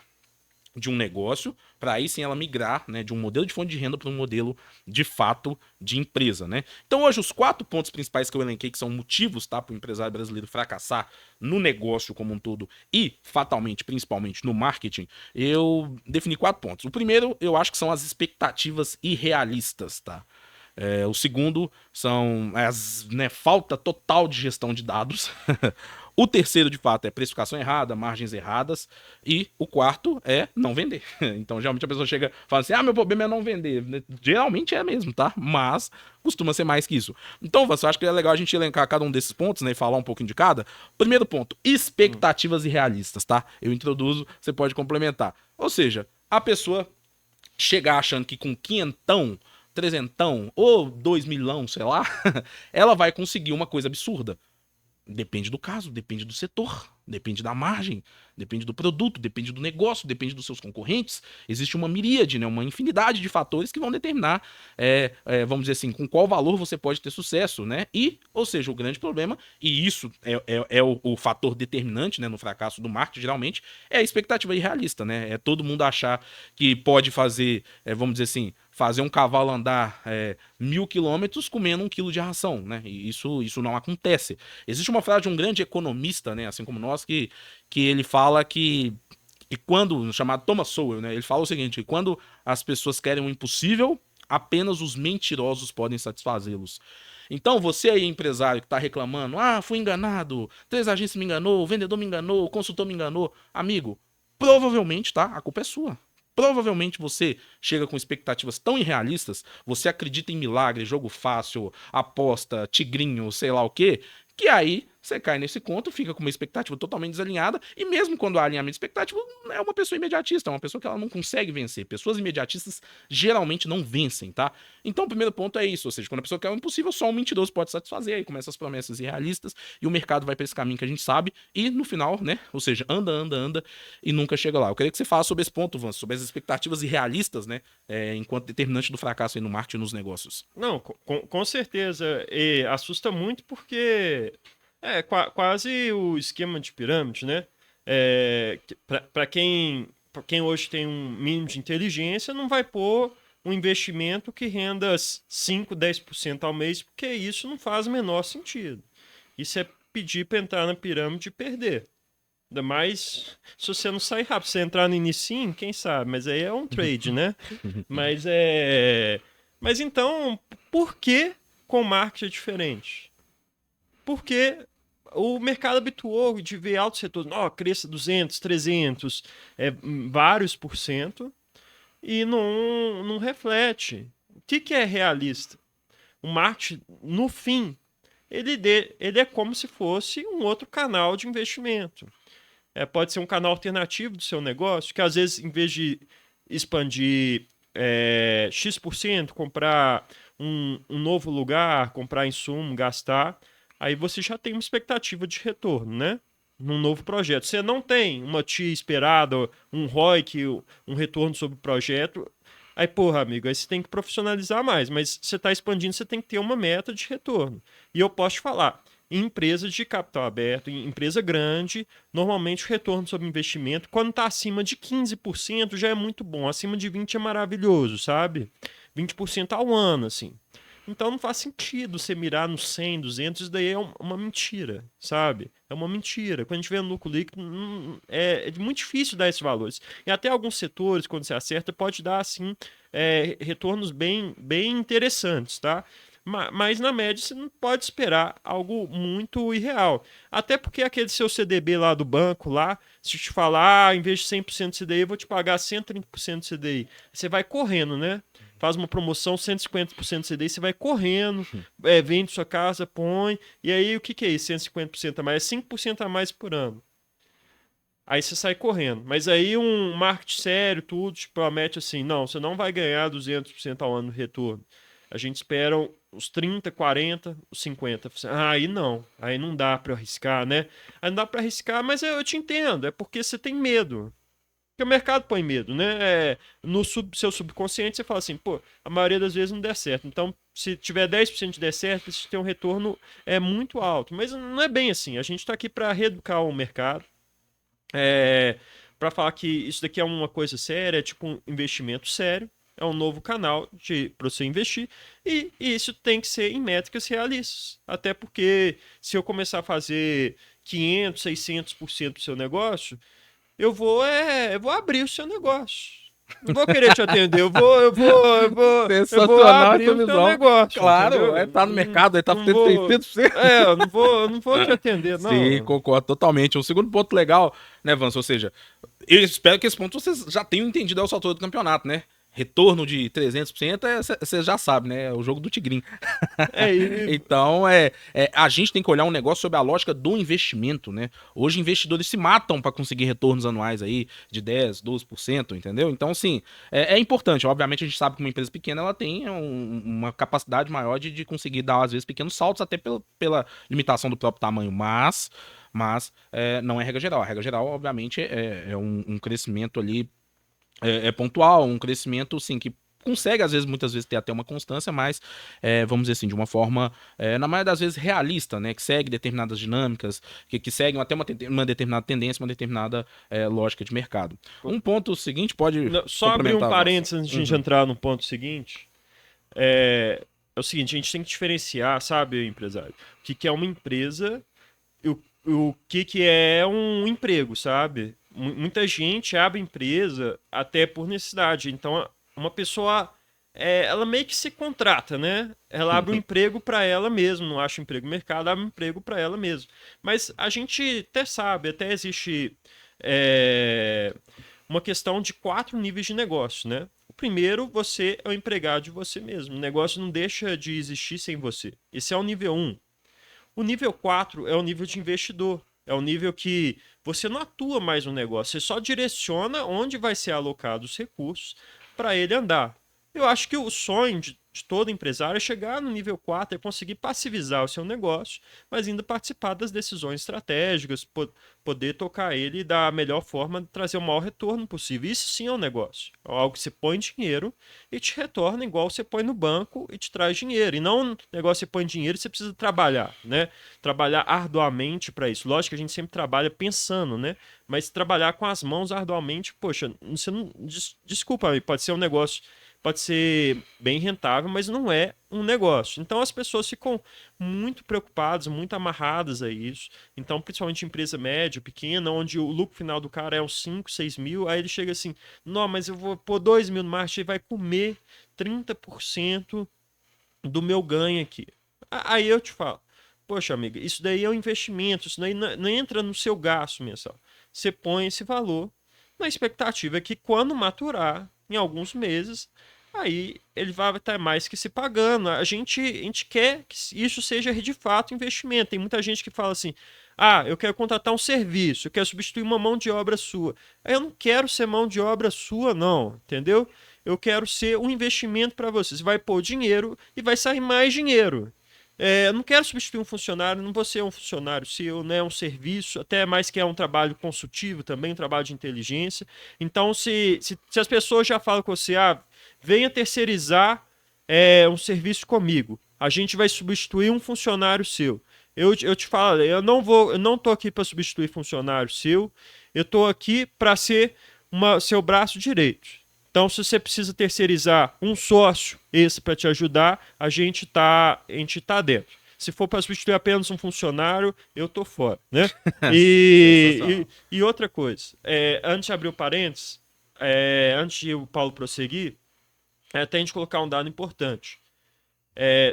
de um negócio, para aí sim ela migrar, né, de um modelo de fonte de renda para um modelo de fato de empresa, né? Então hoje os 4 pontos principais que eu elenquei que são motivos, tá, para o empresário brasileiro fracassar no negócio como um todo e fatalmente, principalmente no marketing, eu defini 4 pontos. O primeiro, eu acho que são as expectativas irrealistas, tá? O segundo são falta total de gestão de dados. O terceiro, de fato, é precificação errada, margens erradas. E o quarto é não vender. Então, geralmente a pessoa chega e fala assim: meu problema é não vender. Geralmente é mesmo, tá? Mas costuma ser mais que isso. Então, eu acho que é legal a gente elencar cada um desses pontos, né? E falar um pouquinho de cada. Primeiro ponto: expectativas irrealistas, tá? Eu introduzo, você pode complementar. Ou seja, a pessoa chegar achando que com quinhentão, trezentão ou 2 milhão, sei lá, ela vai conseguir uma coisa absurda. Depende do caso, depende do setor, depende da margem, depende do produto, depende do negócio, depende dos seus concorrentes. Existe uma miríade, né, uma infinidade de fatores que vão determinar, vamos dizer assim, com qual valor você pode ter sucesso, né? E, ou seja, o grande problema, e isso é o fator determinante, né, no fracasso do marketing, geralmente, é a expectativa irrealista, né? É todo mundo achar que pode fazer, vamos dizer assim, fazer um cavalo andar 1.000 quilômetros comendo 1 quilo de ração, né? E isso não acontece. Existe uma frase de um grande economista, né, assim como nós, que ele fala que quando, chamado Thomas Sowell, né, ele fala o seguinte, que quando as pessoas querem o impossível, apenas os mentirosos podem satisfazê-los. Então, você aí, empresário, que está reclamando, fui enganado, 3 agências me enganou, o vendedor me enganou, o consultor me enganou, amigo, provavelmente, tá? A culpa é sua. Provavelmente você chega com expectativas tão irrealistas, você acredita em milagre, jogo fácil, aposta, tigrinho, sei lá o quê, que aí você cai nesse conto, fica com uma expectativa totalmente desalinhada, e mesmo quando há alinhamento de expectativa, é uma pessoa imediatista, é uma pessoa que ela não consegue vencer. Pessoas imediatistas geralmente não vencem, tá? Então o primeiro ponto é isso, ou seja, quando a pessoa quer o impossível, só um mentiroso pode satisfazer, aí começam as promessas irrealistas, e o mercado vai para esse caminho que a gente sabe, e no final, né, ou seja, anda, e nunca chega lá. Eu queria que você falasse sobre esse ponto, Vance, sobre as expectativas irrealistas, né, enquanto determinante do fracasso aí no marketing e nos negócios. Não, com certeza. E assusta muito porque é quase o esquema de pirâmide, né? Para quem hoje tem um mínimo de inteligência, não vai pôr um investimento que renda 5, 10% ao mês, porque isso não faz o menor sentido. Isso é pedir para entrar na pirâmide e perder. Ainda mais se você não sair rápido. Se você entrar no inicinho, quem sabe? Mas aí é um trade, né? Mas é. Mas então, por que com marketing é diferente? Porque o mercado habituou de ver altos retornos, cresça 200, 300, vários por cento, e não reflete. O que é realista? O marketing, no fim, ele é como se fosse um outro canal de investimento. Pode ser um canal alternativo do seu negócio, que às vezes, em vez de expandir X%, comprar um novo lugar, comprar insumo, gastar, aí você já tem uma expectativa de retorno, né? Num novo projeto. Você não tem uma TIA esperada, um ROIC, um retorno sobre o projeto. Aí, porra, amigo, aí você tem que profissionalizar mais. Mas você está expandindo, você tem que ter uma meta de retorno. E eu posso te falar, em empresas de capital aberto, em empresa grande, normalmente o retorno sobre investimento, quando está acima de 15%, já é muito bom. Acima de 20% é maravilhoso, sabe? 20% ao ano, assim. Então não faz sentido você mirar no 100, 200, isso daí é uma mentira, sabe? É uma mentira. Quando a gente vê no lucro líquido, é muito difícil dar esses valores. E até alguns setores, quando você acerta, pode dar, assim, retornos bem, bem interessantes, tá? Mas na média você não pode esperar algo muito irreal. Até porque aquele seu CDB lá do banco, lá, se eu te falar, em vez de 100% de CDI, eu vou te pagar 130% de CDI. Você vai correndo, né? Faz uma promoção, 150% de CDI, você vai correndo, vende sua casa, põe. E aí o que é isso? 150% a mais? É 5% a mais por ano. Aí você sai correndo. Mas aí um marketing sério, tudo, te promete assim, não, você não vai ganhar 200% ao ano de retorno. A gente espera os 30, 40, os 50. Aí não. Aí não dá para arriscar, né? Aí não dá para arriscar, mas eu te entendo. É porque você tem medo. Porque o mercado põe medo, né? No seu subconsciente você fala assim, pô, a maioria das vezes não der certo. Então, se tiver 10% de der certo, você tem um retorno muito alto. Mas não é bem assim. A gente está aqui para reeducar o mercado. para falar que isso daqui é uma coisa séria, é tipo um investimento sério, é um novo canal para você investir, e isso tem que ser em métricas realistas. Até porque se eu começar a fazer 500, 600% do seu negócio, eu vou abrir o seu negócio. Não vou querer te atender, eu vou Sensacional abrir essa o teu visão. negócio, Claro, entendeu? tá no mercado, aí tá Não tendo vou, 600%. eu não vou te atender, Sim, não. concordo totalmente. Um segundo ponto legal, né, Vance? Ou seja, eu espero que esse ponto vocês já tenham entendido ao altura do campeonato, né? Retorno de 300%, você já sabe, né? É o jogo do Tigrinho. É, Então, a gente tem que olhar um negócio sob a lógica do investimento, né? Hoje, investidores se matam para conseguir retornos anuais aí de 10, 12%, entendeu? Então, assim, é importante. Obviamente, a gente sabe que uma empresa pequena ela tem uma capacidade maior de conseguir dar, às vezes, pequenos saltos, até pela limitação do próprio tamanho, mas não é regra geral. A regra geral, obviamente, é um crescimento ali pontual, um crescimento, sim, que consegue, às vezes, muitas vezes, ter até uma constância, mas, vamos dizer assim, de uma forma, na maioria das vezes, realista, né? Que segue determinadas dinâmicas, que seguem até uma determinada tendência, uma determinada lógica de mercado. Um ponto seguinte pode só abrir um complementar, Avanço. parênteses antes de a gente entrar no ponto seguinte. É o seguinte, a gente tem que diferenciar, sabe, empresário? O que é uma empresa e o que é um emprego, sabe? Muita gente abre empresa até por necessidade. Então, uma pessoa, ela meio que se contrata, né? Ela abre um emprego para ela mesma, não acha emprego no mercado, abre um emprego para ela mesma. Mas a gente até sabe, até existe uma questão de 4 níveis de negócio, né? O primeiro, você é o empregado de você mesmo. O negócio não deixa de existir sem você. Esse é o nível 1. O nível 4 é o nível de investidor. É o nível que você não atua mais no negócio, você só direciona onde vai ser alocados os recursos para ele andar. Eu acho que o sonho de todo empresário é chegar no nível 4 e conseguir passivizar o seu negócio, mas ainda participar das decisões estratégicas, poder tocar ele da melhor forma, trazer o maior retorno possível. Isso sim é um negócio. É algo que você põe dinheiro e te retorna igual você põe no banco e te traz dinheiro. E não um negócio que você põe dinheiro e você precisa trabalhar, né? Trabalhar arduamente para isso. Lógico que a gente sempre trabalha pensando, né? Mas trabalhar com as mãos arduamente, poxa, você não. Desculpa, pode ser um negócio. Pode ser bem rentável, mas não é um negócio. Então as pessoas ficam muito preocupadas, muito amarradas a isso. Então, principalmente empresa média, pequena, onde o lucro final do cara é uns 5, 6 mil, aí ele chega assim, não, mas eu vou pôr 2 mil no marketing e vai comer 30% do meu ganho aqui. Aí eu te falo, poxa, amiga, isso daí é um investimento, isso daí não entra no seu gasto mensal. Você põe esse valor na expectativa que quando maturar, em alguns meses, aí ele vai estar mais que se pagando. A gente quer que isso seja de fato investimento. Tem muita gente que fala assim, eu quero contratar um serviço, eu quero substituir uma mão de obra sua. Eu não quero ser mão de obra sua, não, entendeu? Eu quero ser um investimento para você. Você vai pôr dinheiro e vai sair mais dinheiro. Eu não quero substituir um funcionário, não vou ser um funcionário seu, né? Um serviço, até mais que é um trabalho consultivo também, um trabalho de inteligência. Então, se as pessoas já falam com você, venha terceirizar um serviço comigo, a gente vai substituir um funcionário seu. Eu te falo, eu não tô aqui para substituir funcionário seu, eu tô aqui para ser seu braço direito. Então, se você precisa terceirizar um sócio esse para te ajudar, a gente tá dentro. Se for para substituir apenas um funcionário, eu tô fora, né? E outra coisa, antes de abrir o parênteses, antes de o Paulo prosseguir, até a gente colocar um dado importante.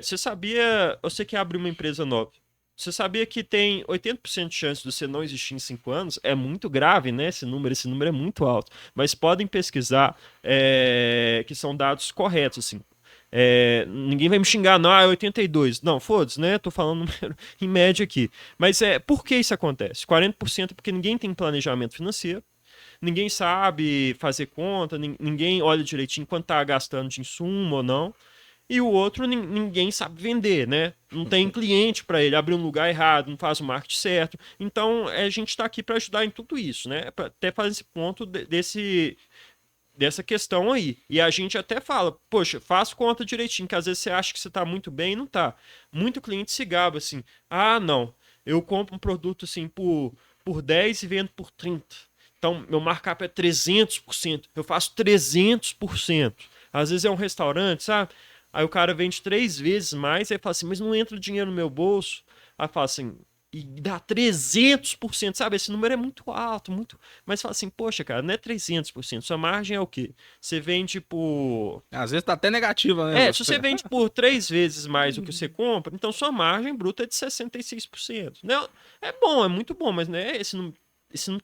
Você que abre uma empresa nova, você sabia que tem 80% de chance de você não existir em 5 anos? É muito grave, né? Esse número é muito alto. Mas podem pesquisar, que são dados corretos, assim. Ninguém vai me xingar, não, é 82. Não, foda-se, né? Tô falando número em média aqui. Mas por que isso acontece? 40% é porque ninguém tem planejamento financeiro, ninguém sabe fazer conta, ninguém olha direitinho quanto tá gastando de insumo ou não. E o outro, ninguém sabe vender, né? Não tem cliente para ele, abrir um lugar errado, não faz o marketing certo. Então, a gente está aqui para ajudar em tudo isso, né? Pra até fazer esse ponto dessa questão aí. E a gente até fala, poxa, faz conta direitinho, que às vezes você acha que você está muito bem e não tá. Muito cliente se gaba assim, não, eu compro um produto assim por 10 e vendo por 30. Então, meu markup é 300%. Eu faço 300%. Às vezes é um restaurante, sabe? Aí o cara vende 3 vezes mais, aí fala assim, mas não entra dinheiro no meu bolso. Aí fala assim, e dá 300%, sabe? Esse número é muito alto, muito... Mas fala assim, poxa, cara, não é 300%. Sua margem é o quê? Você vende por... Às vezes tá até negativa, né? Se você vende por 3 vezes mais do que você compra, então sua margem bruta é de 66%. Né? É bom, é muito bom, mas né, esse número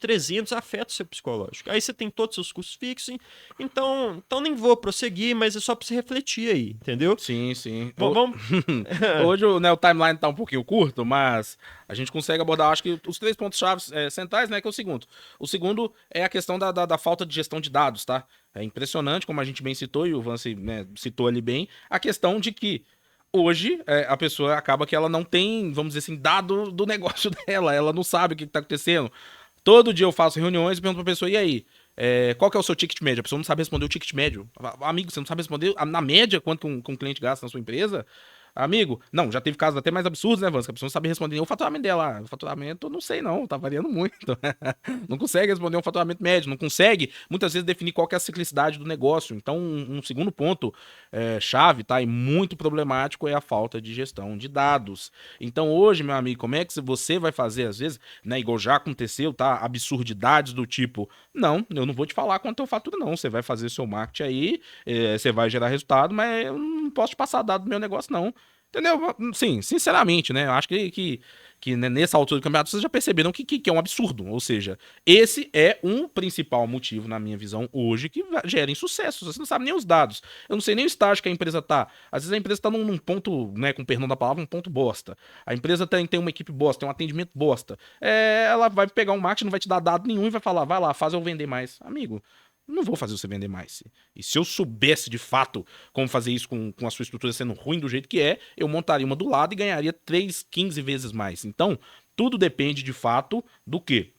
300 afeta o seu psicológico. Aí você tem todos os seus custos fixos, então nem vou prosseguir, mas é só para você refletir aí, entendeu? Sim, sim. Vamos... Hoje né, o timeline tá um pouquinho curto, mas a gente consegue abordar, acho que os 3 pontos-chave centrais, né, que é o segundo. O segundo é a questão da falta de gestão de dados, tá? É impressionante, como a gente bem citou, e o Vance, né, citou ali bem, a questão de que hoje a pessoa acaba que ela não tem, vamos dizer assim, dado do negócio dela, ela não sabe o que tá acontecendo. Todo dia eu faço reuniões e pergunto pra pessoa, e aí? Qual que é o seu ticket médio? A pessoa não sabe responder o ticket médio. Amigo, você não sabe responder na média quanto que um cliente gasta na sua empresa? Amigo, não, já teve casos até mais absurdos, né, Vans? Que a pessoa não sabe responder nem o faturamento dela. O faturamento, não sei não, tá variando muito. Não consegue responder um faturamento médio, não consegue, muitas vezes, definir qual que é a ciclicidade do negócio. Então, um segundo ponto chave, tá? E muito problemático é a falta de gestão de dados. Então, hoje, meu amigo, como é que você vai fazer, às vezes, né, igual já aconteceu, tá? Absurdidades do tipo, não, eu não vou te falar quanto eu faturo, não. Você vai fazer seu marketing aí, você vai gerar resultado, mas eu não posso te passar dado do meu negócio, não. Entendeu? Sim, sinceramente, né? Eu acho que né, nessa altura do campeonato vocês já perceberam que é um absurdo. Ou seja, esse é um principal motivo, na minha visão, hoje, que gera insucesso. Você não sabe nem os dados. Eu não sei nem o estágio que a empresa tá. Às vezes a empresa tá num ponto, né, com perdão da palavra, um ponto bosta. A empresa tem uma equipe bosta, tem um atendimento bosta. Ela vai pegar um marketing, não vai te dar dado nenhum e vai falar, vai lá, faz eu vender mais. Amigo, não vou fazer você vender mais. E se eu soubesse de fato como fazer isso com a sua estrutura sendo ruim do jeito que é, eu montaria uma do lado e ganharia 3, 15 vezes mais. Então, tudo depende de fato do quê?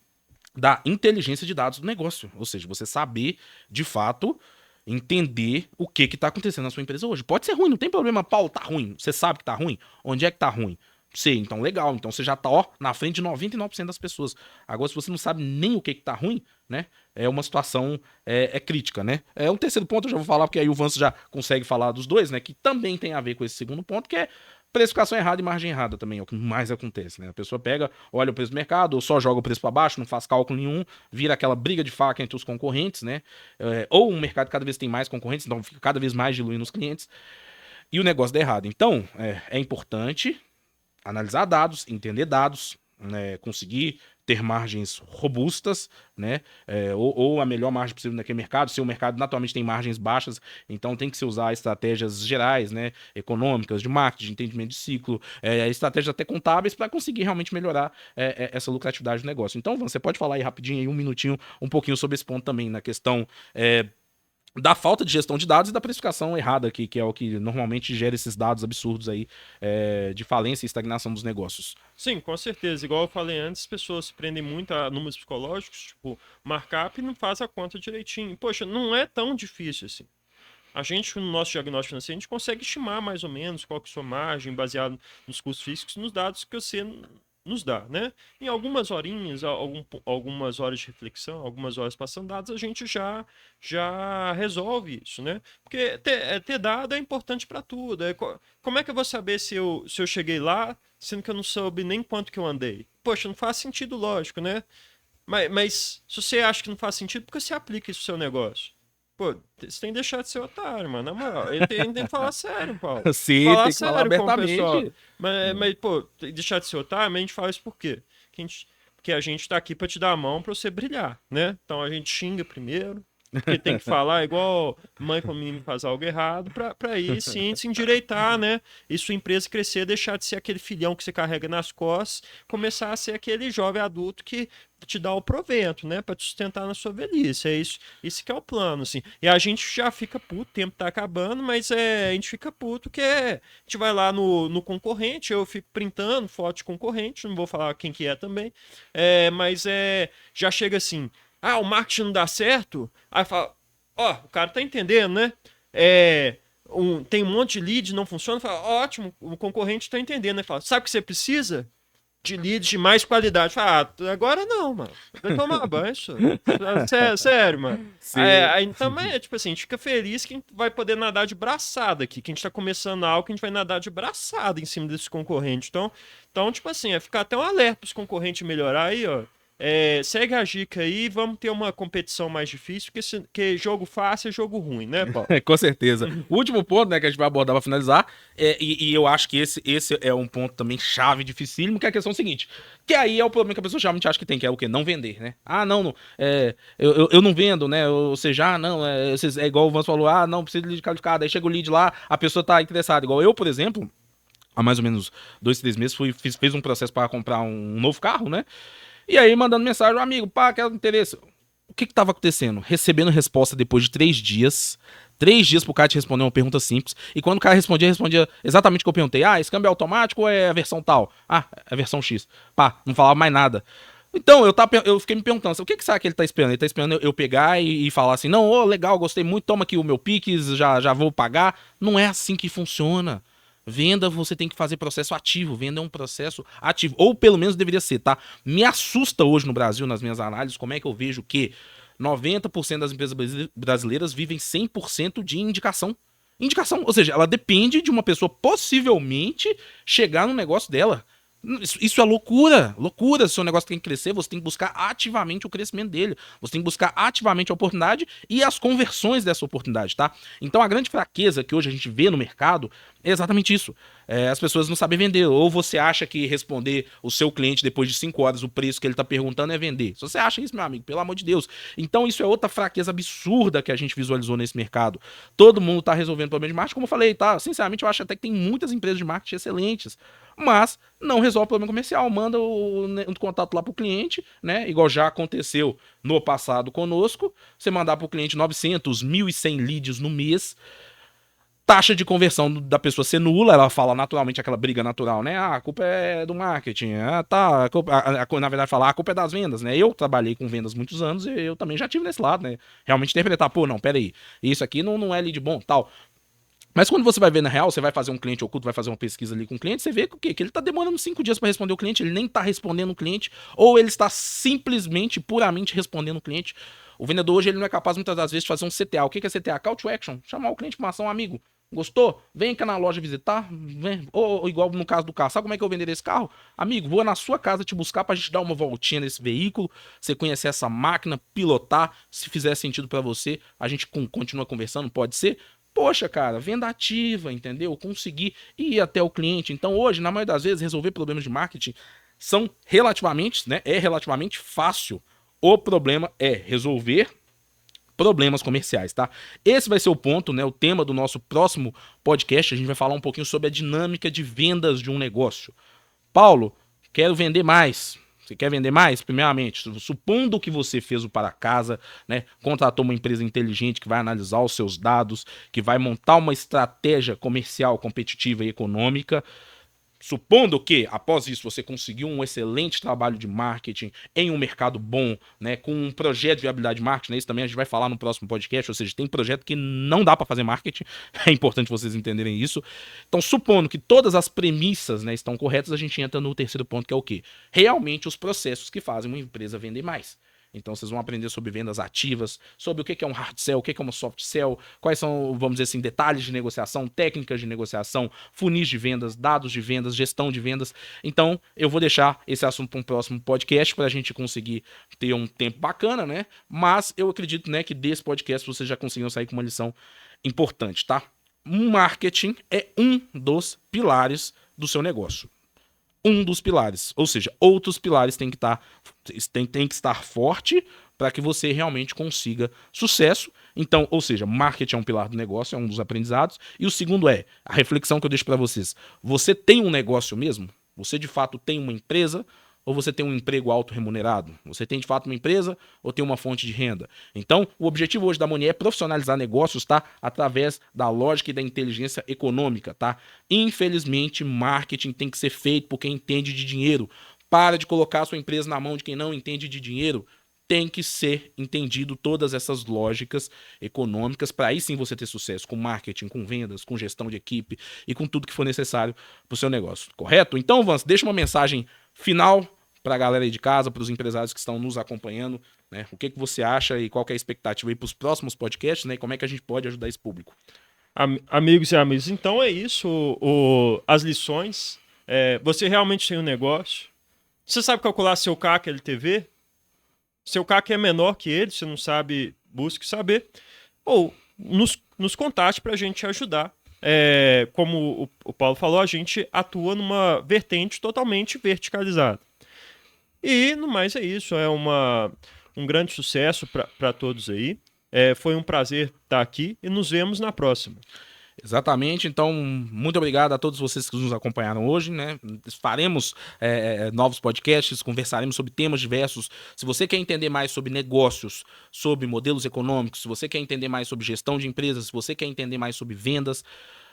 Da inteligência de dados do negócio. Ou seja, você saber de fato entender o que está acontecendo na sua empresa hoje. Pode ser ruim, não tem problema. Paulo, tá ruim. Você sabe que tá ruim? Onde é que tá ruim? Sei, então legal. Então você já tá, ó, na frente de 99% das pessoas. Agora, se você não sabe nem o que tá ruim, né? É uma situação crítica, né? Um terceiro ponto eu já vou falar, porque aí o Vance já consegue falar dos dois, né? Que também tem a ver com esse segundo ponto, que é precificação errada e margem errada também, é o que mais acontece, né? A pessoa pega, olha o preço do mercado, ou só joga o preço para baixo, não faz cálculo nenhum, vira aquela briga de faca entre os concorrentes, né? Ou um mercado cada vez tem mais concorrentes, então fica cada vez mais diluindo os clientes, e o negócio dá errado. Então, é importante analisar dados, entender dados, né, conseguir ter margens robustas, né, ou a melhor margem possível naquele mercado. Se o mercado naturalmente tem margens baixas, então tem que se usar estratégias gerais, né, econômicas, de marketing, de entendimento de ciclo, estratégias até contábeis para conseguir realmente melhorar essa lucratividade do negócio. Então, você pode falar aí rapidinho, aí, um minutinho, um pouquinho sobre esse ponto também, na questão da falta de gestão de dados e da precificação errada, que é o que normalmente gera esses dados absurdos aí de falência e estagnação dos negócios. Sim, com certeza. Igual eu falei antes, as pessoas se prendem muito a números psicológicos, tipo, markup e não faz a conta direitinho. Poxa, não é tão difícil assim. A gente, no nosso diagnóstico financeiro, a gente consegue estimar mais ou menos qual que é a sua margem, baseado nos custos físicos, nos dados que você nos dá, né? Em algumas horinhas, algumas horas de reflexão, algumas horas passando dados, a gente já resolve isso, né? Porque ter dado é importante para tudo. Como é que eu vou saber se eu cheguei lá, sendo que eu não soube nem quanto que eu andei? Poxa, não faz sentido, lógico, né? Mas se você acha que não faz sentido, por que você aplica isso no seu negócio? Pô, você tem que deixar de ser otário, mano. Na moral, ele tem que falar sério, Paulo. Sim, Falar tem que falar sério com o pessoal. abertamente. Mas, pô, deixar de ser otário, mas a gente fala isso por quê? Porque a gente tá aqui pra te dar a mão pra você brilhar, né? Então a gente xinga primeiro, porque tem que falar igual mãe quando o menino faz algo errado, pra aí sim se endireitar, né? E sua empresa crescer, deixar de ser aquele filhão que você carrega nas costas, começar a ser aquele jovem adulto que te dá o provento, né? Pra te sustentar na sua velhice. É isso que é o plano, assim. E a gente já fica puto, o tempo tá acabando, mas a gente fica puto que a gente vai lá no concorrente, eu fico printando foto de concorrente, não vou falar quem que é também, mas já chega assim, o marketing não dá certo, aí fala, o cara tá entendendo, né? Tem um monte de lead, não funciona, fala, ótimo, o concorrente tá entendendo, né? Fala, sabe o que você precisa? de leads de mais qualidade. Fala, agora não, mano. Vai tomar banho, isso. Sério, mano. Aí também, tipo assim, a gente fica feliz que a gente vai poder nadar de braçada aqui, que a gente tá começando algo que a gente vai nadar de braçada em cima desse concorrente. Então tipo assim, é ficar até um alerta pros concorrentes melhorar aí, ó. Segue a dica aí, vamos ter uma competição mais difícil, porque jogo fácil é jogo ruim, né, Paulo? Com certeza. O último ponto, né, que a gente vai abordar para finalizar, e eu acho que esse é um ponto também chave, dificílimo, que é a questão seguinte, que aí é o problema que a pessoa geralmente acha que tem, que é o quê? Não vender, né? Ah, não, eu não vendo, né? Ou seja, não, é igual o Vans falou, não, precisa de lead qualificado, aí chega o lead lá, a pessoa tá interessada. Igual eu, por exemplo, há mais ou menos 2, 3 meses, fez um processo para comprar um novo carro, né? E aí, mandando mensagem, amigo, pá, quero interesse. O que tava acontecendo? Recebendo resposta depois de 3 dias. 3 dias pro cara te responder uma pergunta simples. E quando o cara respondia exatamente o que eu perguntei. Esse câmbio é automático ou é a versão tal? É a versão X. Pá, não falava mais nada. Então, eu fiquei me perguntando, o que será que ele tá esperando? Ele tá esperando eu pegar e falar assim, não, legal, gostei muito, toma aqui o meu Pix, já vou pagar. Não é assim que funciona. Venda, você tem que fazer processo ativo. Venda é um processo ativo. Ou pelo menos deveria ser, tá? Me assusta hoje no Brasil, nas minhas análises, como é que eu vejo que 90% das empresas brasileiras vivem 100% de indicação. Indicação, ou seja, ela depende de uma pessoa possivelmente chegar no negócio dela. Isso é loucura, loucura. Se o seu negócio tem que crescer, você tem que buscar ativamente o crescimento dele. Você tem que buscar ativamente a oportunidade e as conversões dessa oportunidade, tá? Então a grande fraqueza que hoje a gente vê no mercado é exatamente isso. As pessoas não sabem vender. Ou você acha que responder o seu cliente depois de 5 horas o preço que ele tá perguntando é vender. Se você acha isso, meu amigo, pelo amor de Deus. Então isso é outra fraqueza absurda que a gente visualizou nesse mercado. Todo mundo tá resolvendo problema de marketing, como eu falei, tá? Sinceramente, eu acho até que tem muitas empresas de marketing excelentes, mas não resolve o problema comercial, manda o contato lá pro cliente, né? Igual já aconteceu no passado conosco, você mandar pro cliente 900, 1.100 leads no mês, taxa de conversão da pessoa ser nula, ela fala naturalmente aquela briga natural, né? A culpa é do marketing, tá, na verdade falar, a culpa é das vendas, né? Eu trabalhei com vendas muitos anos e eu também já tive nesse lado, né? Realmente interpretar, não, peraí, isso aqui não é lead bom, tal. Mas quando você vai ver na real, você vai fazer um cliente oculto, vai fazer uma pesquisa ali com o cliente, você vê que o quê? Que ele está demorando 5 dias para responder o cliente, ele nem está respondendo o cliente, ou ele está simplesmente, puramente respondendo o cliente. O vendedor hoje ele não é capaz muitas das vezes de fazer um CTA. O que é CTA? Call to Action. Chamar o cliente para uma ação, amigo. Gostou? Vem cá na loja visitar. Vem. Ou igual no caso do carro. Sabe como é que eu vender esse carro? Amigo, vou na sua casa te buscar pra gente dar uma voltinha nesse veículo, você conhecer essa máquina, pilotar. Se fizer sentido para você, a gente continua conversando, pode ser? Poxa, cara, venda ativa, entendeu? Conseguir ir até o cliente. Então, hoje, na maioria das vezes, resolver problemas de marketing são relativamente, né? É relativamente fácil. O problema é resolver problemas comerciais, tá? Esse vai ser o ponto, né? O tema do nosso próximo podcast. A gente vai falar um pouquinho sobre a dinâmica de vendas de um negócio. Paulo, quero vender mais. Você quer vender mais? Primeiramente, supondo que você fez o para casa, né? Contratou uma empresa inteligente que vai analisar os seus dados, que vai montar uma estratégia comercial, competitiva e econômica. Supondo que, após isso, você conseguiu um excelente trabalho de marketing em um mercado bom, né, com um projeto de viabilidade de marketing, né, isso também a gente vai falar no próximo podcast, ou seja, tem projeto que não dá para fazer marketing, é importante vocês entenderem isso. Então, supondo que todas as premissas, né, estão corretas, a gente entra no terceiro ponto, que é o quê? Realmente os processos que fazem uma empresa vender mais. Então vocês vão aprender sobre vendas ativas, sobre o que é um hard sell, o que é uma soft sell, quais são, vamos dizer assim, detalhes de negociação, técnicas de negociação, funis de vendas, dados de vendas, gestão de vendas. Então eu vou deixar esse assunto para um próximo podcast para a gente conseguir ter um tempo bacana, né? Mas eu acredito, né, que desse podcast vocês já conseguiram sair com uma lição importante, tá? Marketing é um dos pilares do seu negócio. Um dos pilares, ou seja, outros pilares têm que estar forte para que você realmente consiga sucesso. Então, ou seja, marketing é um pilar do negócio, é um dos aprendizados. E o segundo é a reflexão que eu deixo para vocês. Você tem um negócio mesmo? Você de fato tem uma empresa? Ou você tem um emprego alto remunerado? Você tem de fato uma empresa ou tem uma fonte de renda? Então, o objetivo hoje da Money é profissionalizar negócios, tá? Através da lógica e da inteligência econômica, tá? Infelizmente, marketing tem que ser feito por quem entende de dinheiro. Para de colocar a sua empresa na mão de quem não entende de dinheiro. Tem que ser entendido todas essas lógicas econômicas para aí sim você ter sucesso com marketing, com vendas, com gestão de equipe e com tudo que for necessário para o seu negócio, correto? Então, Vans, deixa uma mensagem final para a galera aí de casa, para os empresários que estão nos acompanhando, né? O que você acha e qual que é a expectativa aí para os próximos podcasts, né? E como é que a gente pode ajudar esse público? Amigos e amigas, então é isso, as lições. Você realmente tem um negócio. Você sabe calcular seu CAC LTV? Seu CAC é menor que ele, você não sabe, busque saber. Ou nos contate para a gente te ajudar. Como o Paulo falou, a gente atua numa vertente totalmente verticalizada. E, no mais, é isso. Um grande sucesso para todos aí. Foi um prazer estar aqui e nos vemos na próxima. Exatamente, então muito obrigado a todos vocês que nos acompanharam hoje, né? Faremos novos podcasts, conversaremos sobre temas diversos. Se você quer entender mais sobre negócios, sobre modelos econômicos, se você quer entender mais sobre gestão de empresas, se você quer entender mais sobre vendas,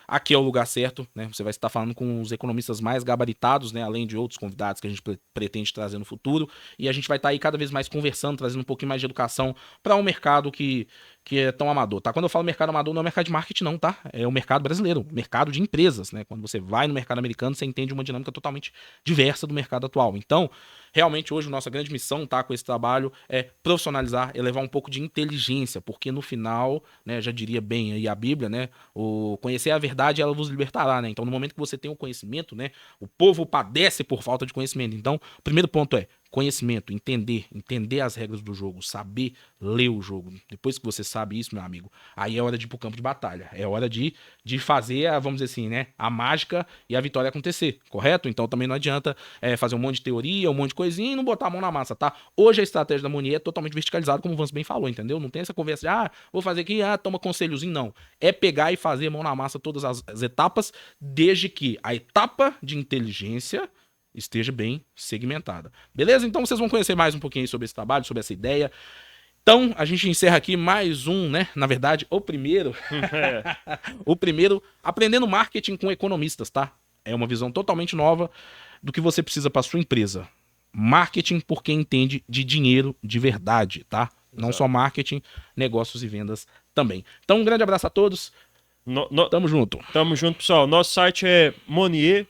aqui é o lugar certo, né? Você vai estar falando com os economistas mais gabaritados, né? Além de outros convidados que a gente pretende trazer no futuro. E a gente vai estar aí cada vez mais conversando, trazendo um pouquinho mais de educação para um mercado que é tão amador, tá? Quando eu falo mercado amador, não é mercado de marketing não, tá? É o mercado brasileiro, mercado de empresas, né? Quando você vai no mercado americano, você entende uma dinâmica totalmente diversa do mercado atual. Então, realmente hoje nossa grande missão, tá, com esse trabalho é profissionalizar, elevar um pouco de inteligência, porque no final, né, já diria bem aí a Bíblia, né, o conhecer a verdade ela vos libertará, né? Então, no momento que você tem o conhecimento, né, o povo padece por falta de conhecimento. Então, o primeiro ponto é conhecimento, entender as regras do jogo, saber ler o jogo. Depois que você sabe isso, meu amigo, aí é hora de ir pro campo de batalha. É hora de fazer, vamos dizer assim, né, a mágica e a vitória acontecer, correto? Então também não adianta fazer um monte de teoria, um monte de coisinha e não botar a mão na massa, tá? Hoje a estratégia da Money é totalmente verticalizada, como o Vance bem falou, entendeu? Não tem essa conversa de, vou fazer aqui, toma conselhozinho, não. É pegar e fazer mão na massa todas as etapas, desde que a etapa de inteligência esteja bem segmentada. Beleza? Então vocês vão conhecer mais um pouquinho sobre esse trabalho, sobre essa ideia. Então, a gente encerra aqui mais um, né? Na verdade, o primeiro. O primeiro, aprendendo marketing com economistas, tá? É uma visão totalmente nova do que você precisa para sua empresa. Marketing por quem entende de dinheiro de verdade, tá? Exato. Não só marketing, negócios e vendas também. Então, um grande abraço a todos. Tamo junto. Tamo junto, pessoal. Nosso site é monier.com.br,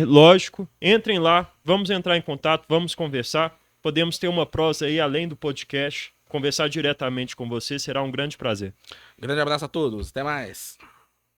lógico. Entrem lá, vamos entrar em contato, vamos conversar. Podemos ter uma prosa aí além do podcast, conversar diretamente com você, será um grande prazer. Grande abraço a todos, até mais.